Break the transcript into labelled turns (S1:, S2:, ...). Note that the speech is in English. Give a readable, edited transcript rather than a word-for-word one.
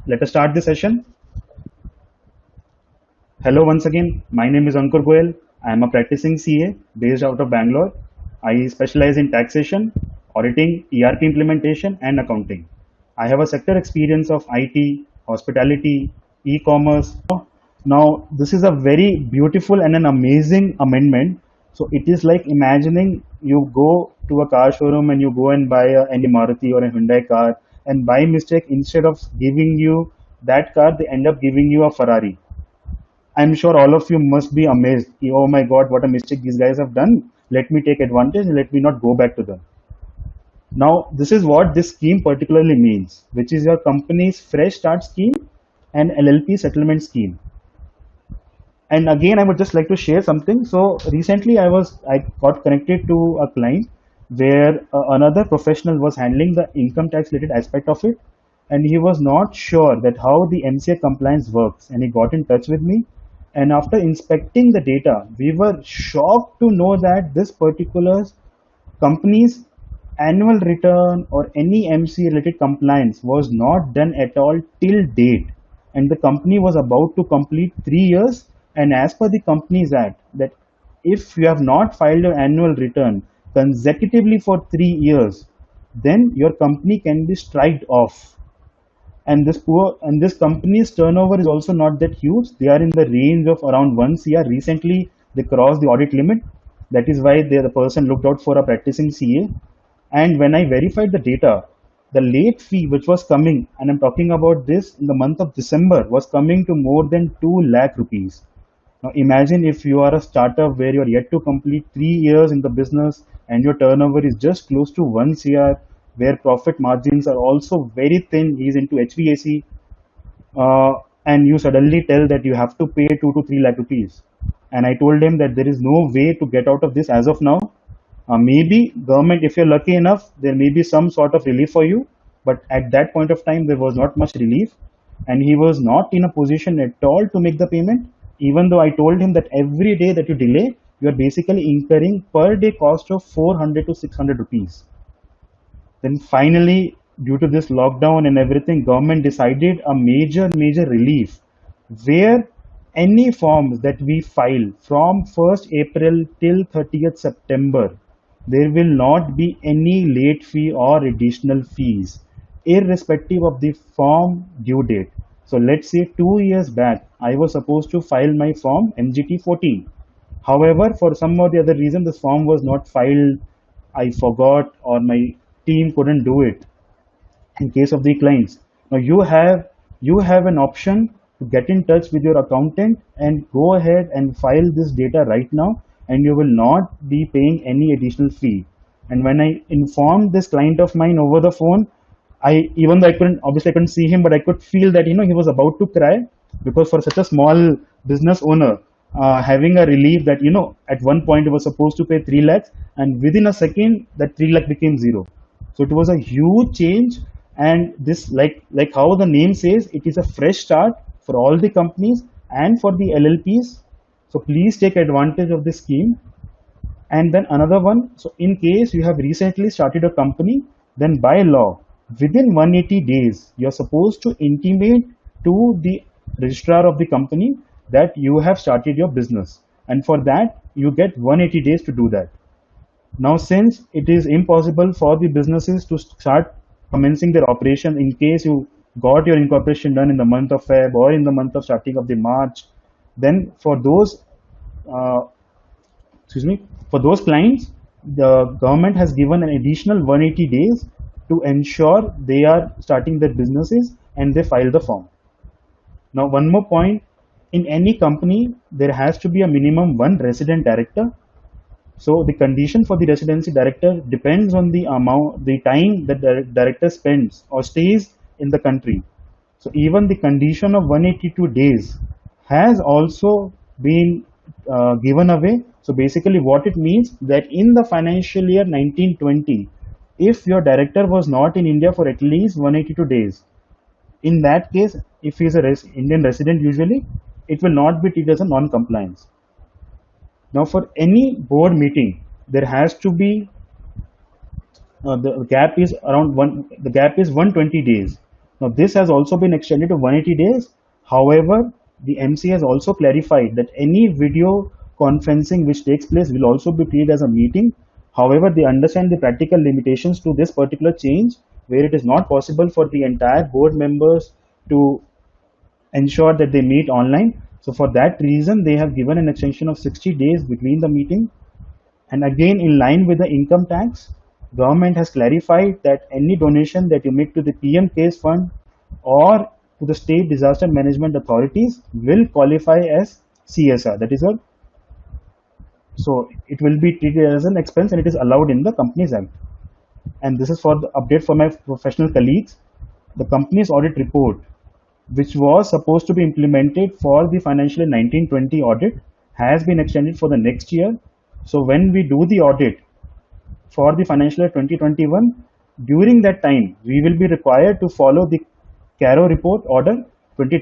S1: Let us start the session. Hello once again. My name is Ankur Goyal. I am a practicing CA based out of Bangalore. I specialize in taxation, auditing, ERP implementation, and accounting. I have a sector experience of IT, hospitality, e-commerce. Now, this is a very beautiful and an amazing amendment. So it is like imagining you go to a car showroom and you go and buy any Maruti or a Hyundai car, and by mistake, instead of giving you that car, they end up giving you a Ferrari. I'm sure all of you must be amazed. Oh my God, what a mistake these guys have done. Let me take advantage and let me not go back to them. Now, this is what this scheme particularly means, which is your company's fresh start scheme and LLP settlement scheme. And again, I would just like to share something. So recently, I got connected to a client where another professional was handling the income tax related aspect of it, and he was not sure that how the MCA compliance works, and he got in touch with me. And after inspecting the data, we were shocked to know that this particular company's annual return or any MC related compliance was not done at all till date, and the company was about to complete 3 years. And as per the Companies Act, that if you have not filed your annual return consecutively for 3 years, then your company can be striked off. And this company's turnover is also not that huge. They are in the range of around 1 CR. Recently they crossed the audit limit. That is why the person looked out for a practicing CA. And when I verified the data, the late fee which was coming, and I'm talking about this in the month of December, was coming to more than 2 lakh rupees. Now imagine if you are a startup where you're yet to complete 3 years in the business and your turnover is just close to 1 CR, where profit margins are also very thin. He's into HVAC, and you suddenly tell that you have to pay 2 to 3 lakh rupees. And I told him that there is no way to get out of this as of now. Maybe government, if you're lucky enough, there may be some sort of relief for you. But at that point of time, there was not much relief, and he was not in a position at all to make the payment. Even though I told him that every day that you delay, you are basically incurring per day cost of 400 to 600 rupees. Then finally, due to this lockdown and everything, government decided a major relief, where any forms that we file from 1st April till 30th September, there will not be any late fee or additional fees, irrespective of the form due date. So let's say 2 years back, I was supposed to file my form MGT 14. However, for some or the other reason, this form was not filed. I forgot, or my team couldn't do it. In case of the clients, now you have an option to get in touch with your accountant and go ahead and file this data right now, and you will not be paying any additional fee. And when I informed this client of mine over the phone, even though I couldn't see him, but I could feel that he was about to cry, because for such a small business owner, having a relief that at one point he was supposed to pay 3 lakhs, and within a second that 3 lakh became zero. So it was a huge change. And this, like how the name says, it is a fresh start for all the companies and for the LLPs. So please take advantage of this scheme. And then another one, so in case you have recently started a company, then by law, within 180 days, you're supposed to intimate to the registrar of the company that you have started your business. And for that, you get 180 days to do that. Now, since it is impossible for the businesses to start commencing their operation in case you got your incorporation done in the month of Feb or in the month of starting of the March, then for those uh, for those clients, the government has given an additional 180 days to ensure they are starting their businesses and they file the form. Now, one more point: in any company, there has to be a minimum one resident director. So the condition for the residency director depends on the amount, the time that the director spends or stays in the country. So even the condition of 182 days has also been given away. So basically what it means, that in the financial year 1920, if your director was not in India for at least 182 days, in that case, if he is a Indian resident usually, it will not be treated as a non-compliance. Now, for any board meeting, there has to be the gap is 120 days. Now, this has also been extended to 180 days. However, the MC has also clarified that any video conferencing which takes place will also be treated as a meeting. However, they understand the practical limitations to this particular change, where it is not possible for the entire board members to ensure that they meet online. So for that reason, they have given an extension of 60 days between the meeting. And again, in line with the income tax, government has clarified that any donation that you make to the PM CARES fund or to the state disaster management authorities will qualify as CSR. That is a so it will be treated as an expense and it is allowed in the Companies Act. And this is for the update for my professional colleagues. The company's audit report, which was supposed to be implemented for the financial year 1920 audit, has been extended for the next year. So when we do the audit for the financial year 2021, during that time, we will be required to follow the CARO report order 2020.